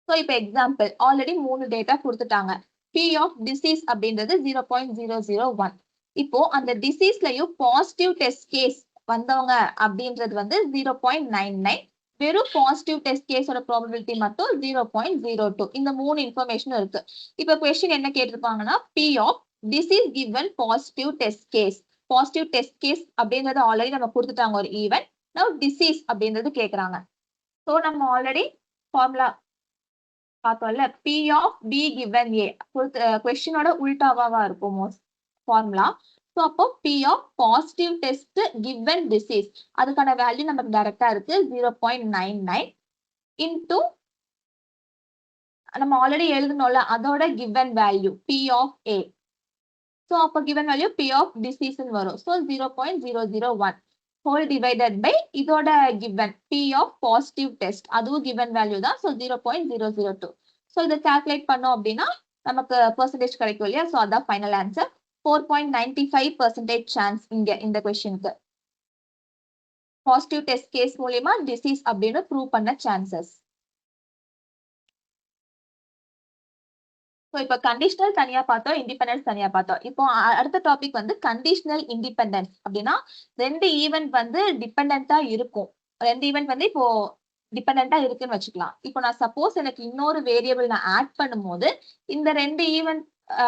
ஸோ இப்போ எக்ஸாம்பிள் ஆல்ரெடி 3 டேட்டா கொடுத்துட்டாங்க. P of disease அப்படின்றது 0.001. இப்போ அந்த டிசீஸ்லயும் பாசிட்டிவ் டெஸ்ட் கேஸ் வந்தவங்க அப்படின்றது வந்து 0.99. வெறும் பாசிட்டிவ் டெஸ்ட் கேஸோட ப்ராபபிலிட்டி மட்டும் 0.02. இந்த 3 இன்ஃபர்மேஷனும் இருக்கு. இப்போ கொஸ்டின் என்ன கேட்டிருப்பாங்கன்னா, P of disease given positive test case. Positive test case அப்படின்றது ஆல்ரெடி நம்ம கொடுத்துட்டாங்க ஒரு ஈவென்ட். நவ் டிசீஸ் அப்படின்றது கேட்கறாங்க. ஸோ நம்ம ஆல்ரெடி ஃபார்முலா பார்த்தோம்ல, P of B given A கொஸ்டினோட உல்டாவா இருக்கும் ஃபார்முலா. ஸோ அப்போ P of positive test given disease அதுக்கான வேல்யூ நமக்கு டைரக்டா இருக்கு 0.99 இன்டூ நம்ம ஆல்ரெடி எழுதணும்ல அதோட given value P of A. So அப்போ given value P of disease வரும். ஸோ 0.001 whole divided by இதோட given P of positive test அதுவும் given வேல்யூ தான். ஸோ 0.002. ஸோ இதை கால்குலேட் பண்ணோம் அப்படின்னா நமக்கு பெர்சன்டேஜ் கிடைக்கும் இல்லையா? ஸோ அதான் ஃபைனல் ஆன்சர். 4.95% சான்ஸ் இங்க இந்த கொஸ்டினுக்கு பாசிட்டிவ் டெஸ்ட் கேஸ் மூலியமா டிசீஸ் அப்படின்னு ப்ரூவ் பண்ண சான்சஸ். ஸோ இப்போ கண்டிஷனல் தனியா பார்த்தோம், இண்டிபெண்டன்ஸ் தனியா பார்த்தோம். இப்போ அடுத்த டாபிக் வந்து கண்டிஷனல் இண்டிபெண்டன்ஸ். அப்படின்னா 2 ஈவென்ட் வந்து டிபெண்டா இருக்கும். 2 ஈவென்ட் வந்து இப்போ டிபெண்டா இருக்குன்னு வச்சுக்கலாம். இப்போ நான் சப்போஸ் எனக்கு இன்னொரு வேரியபிள் நான் ஆட் பண்ணும்போது இந்த 2 ஈவென்ட்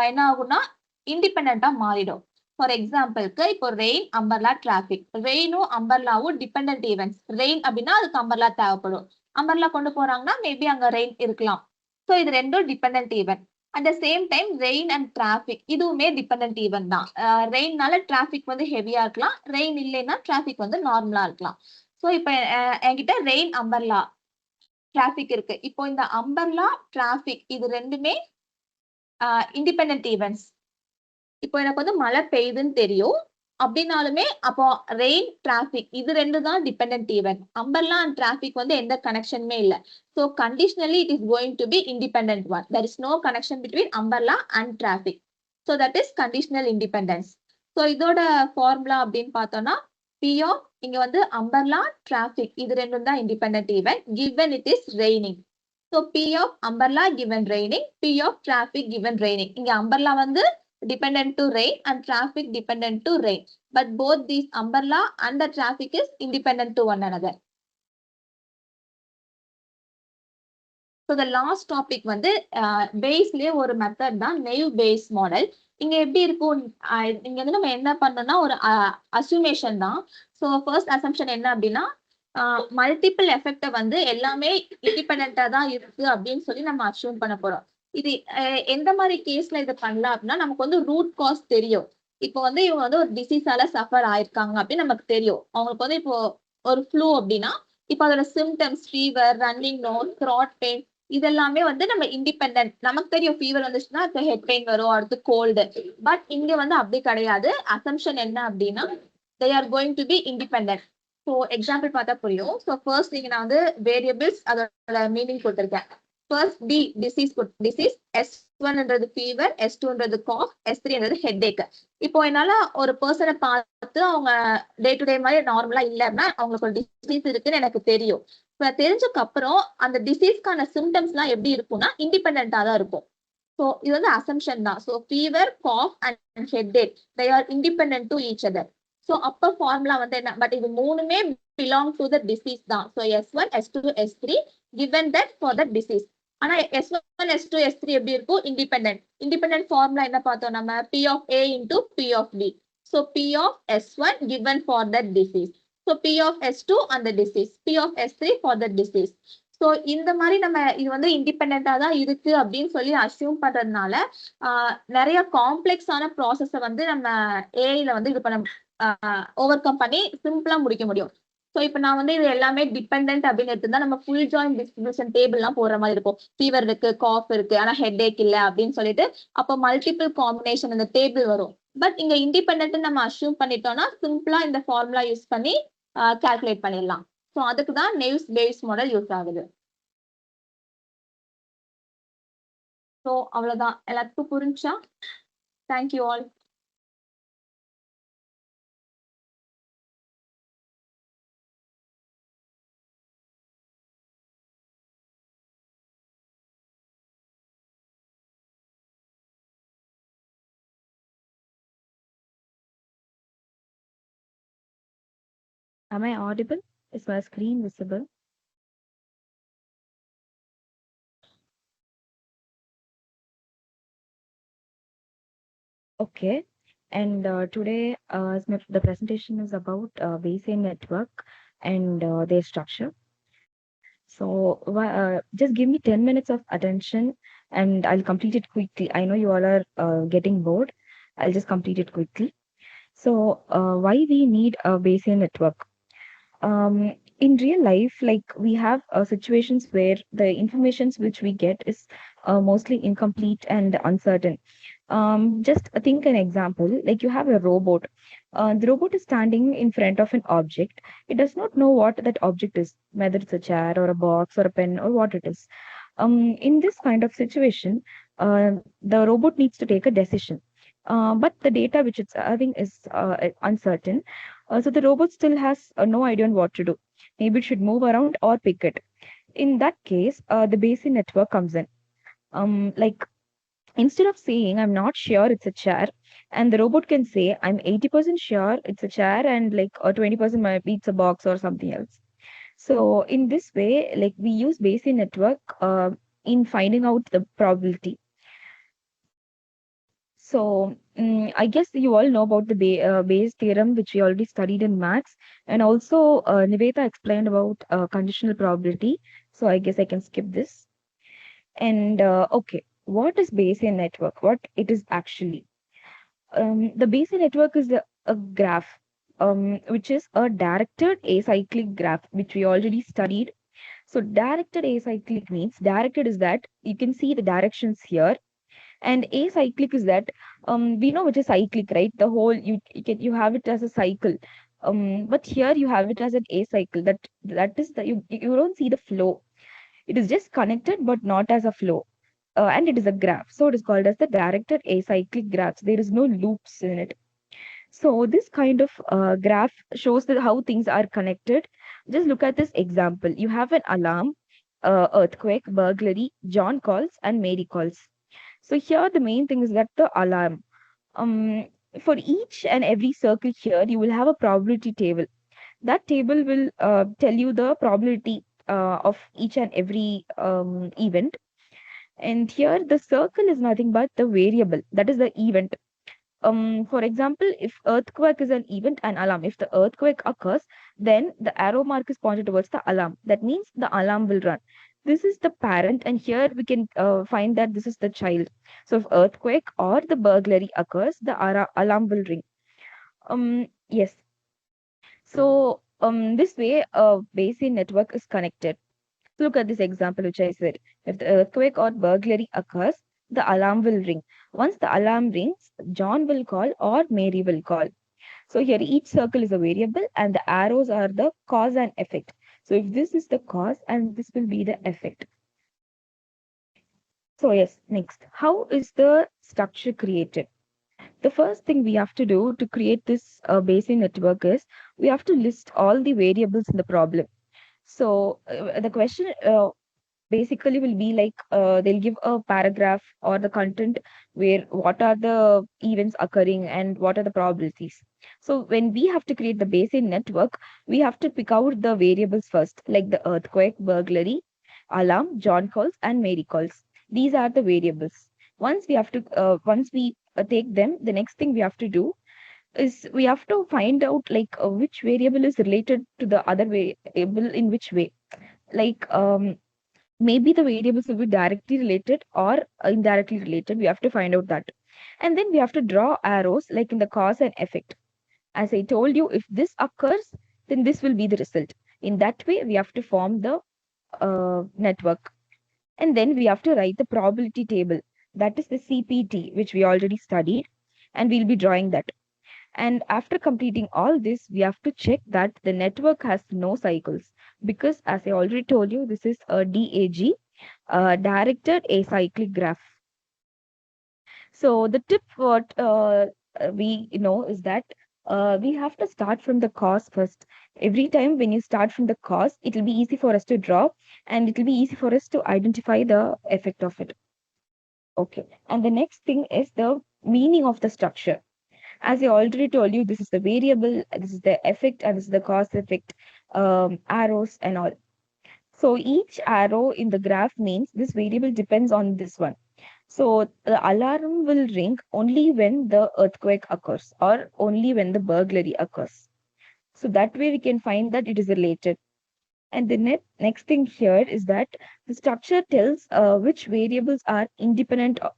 என்ன ஆகும்னா இண்டிபெண்டா மாறிடும். ஃபார் எக்ஸாம்பிளுக்கு இப்போ ரெயின், அம்பர்லா, டிராபிக். ரெயினும் அம்பர்லாவும் டிபெண்டன்ட் ஈவென்ட்ஸ். ரெயின் அப்படின்னா அதுக்கு அம்பர்லா தேவைப்படும். அம்பர்லா கொண்டு போறாங்கன்னா மேபி அங்க ரெயின் இருக்கலாம். ஸோ இது ரெண்டும் dependent event. At the same time rain and traffic இதுவுமே டிபெண்டன்ட் ஈவென்ட் தான். ரெயின்னால டிராபிக் வந்து ஹெவியா இருக்கலாம், ரெயின் இல்லைன்னா டிராபிக் வந்து நார்மலா இருக்கலாம். ஸோ இப்போ என்கிட்ட ரெயின், அம்பர்லா, டிராபிக் இருக்கு. இப்போ இந்த அம்பர்லா, டிராபிக் இது ரெண்டுமே இண்டிபெண்டன்ட் ஈவென்ட்ஸ். இப்போ எனக்கு வந்து மழை பெய்யுதுன்னு தெரியும் அப்படின்னாலுமே அப்போ ரெயின், டிராபிக் இது ரெண்டு தான் dependent event. Umbrella and traffic வந்து எந்த கனெக்ஷனுமே இல்லை. So conditionally it is going to be independent one. There is no connection between umbrella and traffic. So that is conditional independence. So இதோட ஃபார்முலா அப்படின்னு பார்த்தோம்னா P of இங்க வந்து umbrella, traffic இது ரெண்டும் தான் independent event given it is raining. So P of umbrella given raining, P of traffic given raining. இங்க umbrella வந்து dependent to rain and traffic dependent to rain. But both these umbrella and the traffic is independent to one another. So the last topic வந்து பேஸ்லயே ஒரு method தான் நெய்வ் base model. இங்க எப்படி இருக்கும், இங்க வந்து நம்ம என்ன பண்ணோம்னா ஒரு அசூமேஷன் தான். ஸோ ஃபர்ஸ்ட் அசம்ஷன் என்ன அப்படின்னா மல்டிபிள் எஃபெக்ட வந்து எல்லாமே இண்டிபெண்டா தான் இருக்கு அப்படின்னு சொல்லி நம்ம அசூம் பண்ண போறோம். இது எந்த மாதிரி கேஸ்ல இது பண்ணலாம் அப்படின்னா நமக்கு வந்து ரூட் காஸ் தெரியும். இப்போ வந்து இவங்க வந்து ஒரு டிசீஸால சஃபர் ஆயிருக்காங்க அப்படின்னு நமக்கு தெரியும். அவங்களுக்கு வந்து இப்போ ஒரு ஃப்ளூ அப்படின்னா இப்போ அதோட symptoms fever, running nose, throat pain இதெல்லாமே வந்து நம்ம இண்டிபெண்டன்ட். நமக்கு தெரியும் ஃபீவர் வந்துச்சுன்னா இப்போ ஹெட் பெயின் வரும், அடுத்து கோல்டு. பட் இங்க வந்து அப்படி கிடையாது. அசம்ஷன் என்ன அப்படின்னா they are going to be independent. So example பார்த்தா புரியும். ஸோ ஃபர்ஸ்ட் நீங்க நான் வந்து வேரியபிள்ஸ் அதோட மீனிங் கொடுத்துருக்கேன். ஃபர்ஸ்ட் டி டிசீஸ் S1ன்றது ஃபீவர், S2ன்றது காஃப், S3ன்றது ஹெட் ஏக். இப்போ என்னால ஒரு பர்சனை பார்த்து அவங்க டே டு டே மாதிரி நார்மலா இல்லைன்னா அவங்களுக்கு ஒரு டிசீஸ் இருக்குன்னு எனக்கு தெரியும். இப்போ தெரிஞ்சதுக்கு அப்புறம் அந்த டிசீஸ்க்கான சிம்டம்ஸ் எல்லாம் எப்படி இருக்கும்னா இண்டிபெண்டா தான் இருக்கும். ஸோ இது வந்து அசம்ஷன் தான். So fever, cough and headache they are independent to each other. So அப்போ ஃபார்முலா வந்து என்ன, பட் இது மூணுமே பிலாங் டு த டிசீஸ் தான். So S1, S2, S3 given that for the disease. ஆனா S1, S2, S3 எப்படி இருக்கும், independent formula என்ன பார்த்தோம் நம்ம, P of A into P of B. So P of S1 given for that disease. So P of S2 on the disease, P of S3 for the disease. So இந்த மாதிரி நம்ம இது வந்து இண்டிபெண்டா தான் இருக்கு அப்படின்னு சொல்லி அசியூம் பண்றதுனால நிறைய காம்ப்ளெக்ஸான ப்ராசஸை வந்து நம்ம ஏஐல வந்து இது பண்ண ஓவர் கம் பண்ணி சிம்பிளா முடிக்க முடியும். ஸோ இப்போ நான் வந்து இது எல்லாமே டிபெண்டன்ட் அப்படின்னு எடுத்துதான் நம்ம ஃபுல் ஜாயின் டிஸ்ட்ரிபியூஷன் டேபிள்லாம் போடுற மாதிரி இருக்கும். ஃபீவர் இருக்கு, காஃப் இருக்கு, ஆனா ஹெட் ஏக் இல்லை அப்படின்னு சொல்லிட்டு அப்போ மல்டிபிள் காம்பினேஷன் அந்த டேபிள் வரும். பட் இங்க இண்டிபெண்டன்ட் நம்ம அசியூம் பண்ணிட்டோம்னா சிம்பிளா இந்த ஃபார்முலா யூஸ் பண்ணி கால்குலேட் பண்ணிடலாம். ஸோ அதுக்கு தான் நெய்வ்ஸ் பேஸ் மாடல் யூஸ் ஆகுது. ஸோ அவ்வளவுதான், எல்லாத்துக்கும் புரிஞ்சா? Thank you all. Am I audible? Is my screen visible? Okay. And today the presentation is about Bayesian network and their structure. So just give me 10 minutes of attention and I'll complete it quickly. I know you all are getting bored. I'll just complete it quickly. So why we need a Bayesian network? In real life, like we have situations where the informations which we get is mostly incomplete and uncertain. Just think an example, like you have a robot. The robot is standing in front of an object. It does not know what that object is, whether it's a chair or a box or a pen or what it is. In this kind of situation, the robot needs to take a decision. But the data which it's having is uncertain. So the robot still has no idea on what to do. Maybe it should move around or pick it. In that case, the Bayesian network comes in. Like instead of saying, I'm not sure it's a chair, and the robot can say, I'm 80% sure it's a chair, and like 20% maybe it's a box or something else. So in this way, like we use Bayesian network in finding out the probability. So I guess you all know about the Bayes theorem, which we already studied in maths, and also Niveta explained about conditional probability. So I guess I can skip this. And okay, what is Bayesian network? What it is actually? The Bayesian network is a graph, which is a directed acyclic graph, which we already studied. So directed acyclic means directed is that you can see the directions here. And acyclic is that we know which is cyclic, right? The whole you have it as a cycle, but here you have it as an acycle. That is that you don't see the flow. It is just connected, but not as a flow, and it is a graph. So it is called as the directed acyclic graphs. There is no loops in it. So this kind of graph shows that how things are connected. Just look at this example. You have an alarm, earthquake, burglary, John calls, and Mary calls. So here the main thing is that the alarm. Um, for each and every circle here, you will have a probability table. That table will tell you the probability of each and every event. And here the circle is nothing but the variable, that is the event. For example, if earthquake is an event and alarm, if the earthquake occurs, then the arrow mark is pointed towards the alarm. That means the alarm will run. This is the parent, and here we can find that this is the child. So if earthquake or the burglary occurs, the alarm will ring. Yes. So this way a Bayesian network is connected. Look at this example which I said. If the earthquake or burglary occurs, the alarm will ring. Once the alarm rings, John will call or Mary will call. So here each circle is a variable and the arrows are the cause and effect. So if this is the cause and this will be the effect. So yes, next, how is the structure created? The first thing we have to do to create this Bayesian network is we have to list all the variables in the problem. So the question basically will be like they'll give a paragraph or the content where what are the events occurring and what are the probabilities. So when we have to create the Bayesian network, we have to pick out the variables first, like the earthquake, burglary, alarm, John calls, and Mary calls. These are the variables. Once we take them, the next thing we have to do is we have to find out like which variable is related to the other variable in which way. Like maybe the variables will be directly related or indirectly related. We have to find out that. And then we have to draw arrows like in the cause and effect. As I told you, if this occurs, then this will be the result. In that way, we have to form the network. And then we have to write the probability table. That is the CPT, which we already studied. And we'll be drawing that. And after completing all this, we have to check that the network has no cycles. Because as I already told you, this is a DAG, directed acyclic graph. So the tip what we know is that we have to start from the cause first. Every time when you start from the cause, it will be easy for us to draw and it will be easy for us to identify the effect of it. Okay. And the next thing is the meaning of the structure. As I already told you, this is the variable, this is the effect, and this is the cause effect, arrows and all. So each arrow in the graph means this variable depends on this one. So the alarm will ring only when the earthquake occurs or only when the burglary occurs. So that way we can find that it is related. And the next thing here is that the structure tells which variables are independent of,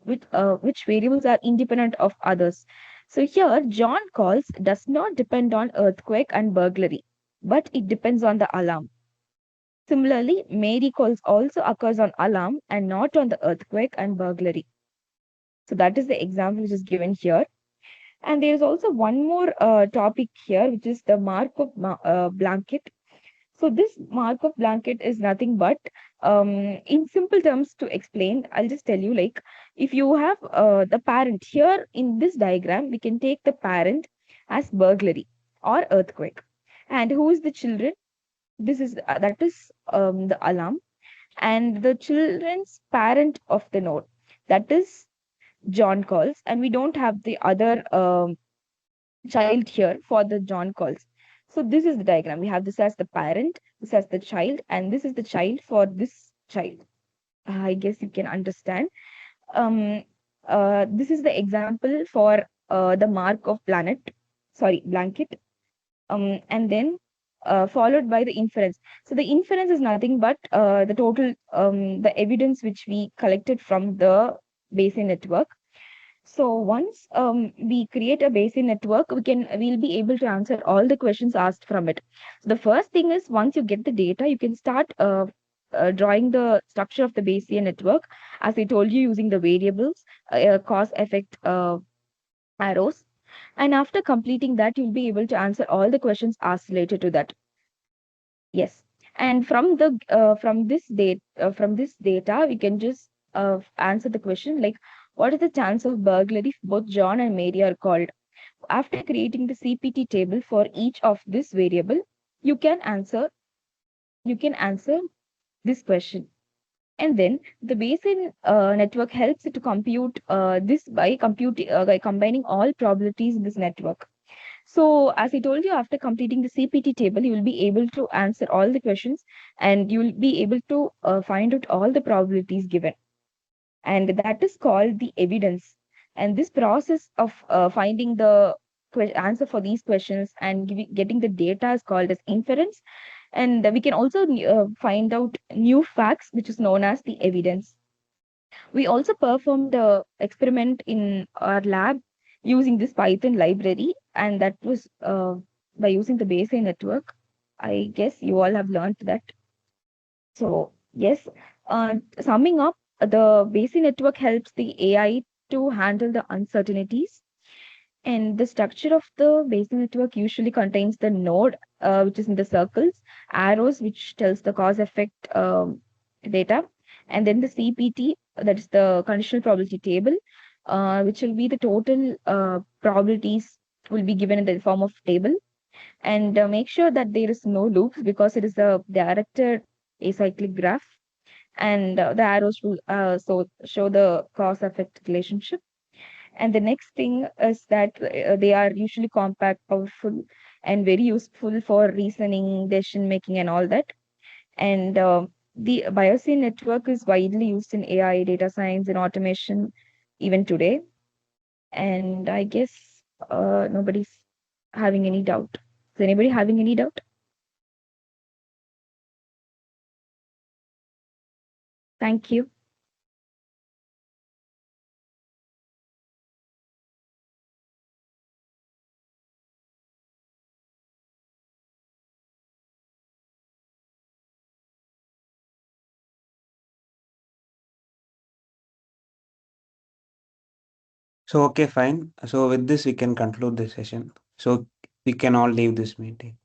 which variables are independent of others. So here John calls does not depend on earthquake and burglary, but it depends on the alarm. Similarly, Mary calls also occurs on alarm and not on the earthquake and burglary. So that is the example which is given here. And there is also one more topic here, which is the Markov blanket. So this Markov blanket is nothing but, in simple terms to explain, I'll just tell you like, if you have the parent here in this diagram, we can take the parent as burglary or earthquake. And who is the children? This is that is the alarm, and the children's parent of the node, that is John calls, and we don't have the other child here for the John calls. So this is the diagram. We have this as the parent, this as the child, and this is the child for this child. I guess you can understand. This is the example for the Markov blanket. And then followed by the inference. So the inference is nothing but the total, the evidence which we collected from the Bayesian network. So once we create a Bayesian network, we'll be able to answer all the questions asked from it. So the first thing is once you get the data, you can start drawing the structure of the Bayesian network, as I told you, using the variables, cause, effect, arrows. And after completing that, you'll be able to answer all the questions asked related to that. Yes. And from this data, we can just answer the question like, what is the chance of burglary if both John and Mary are called? After creating the CPT table for each of this variable, you can answer this question. And then the Bayesian network helps it to compute this by combining all probabilities in this network. So, as I told you, after completing the CPT table, you will be able to answer all the questions and you will be able to find out all the probabilities given. And that is called the evidence. And this process of finding the answer for these questions and getting the data is called as inference. And we can also find out new facts, which is known as the evidence. We also performed the experiment in our lab using this Python library, and that was by using the Bayesian network. I guess you all have learned that. So, yes, summing up, the Bayesian network helps the AI to handle the uncertainties. And the structure of the Bayesian network usually contains the node, which is in the circles, arrows, which tells the cause effect data, and then the CPT, that is the conditional probability table, which will be the total probabilities will be given in the form of table. And make sure that there is no loops because it is a directed acyclic graph. And the arrows will show the cause effect relationship. And the next thing is that they are usually compact, powerful, and very useful for reasoning, decision making, and all that. And the Bayesian network is widely used in AI, data science, and automation even today. And I guess nobody's having any doubt. Is anybody having any doubt? Thank you. So, okay, fine. So with this, we can conclude this session. So we can all leave this meeting.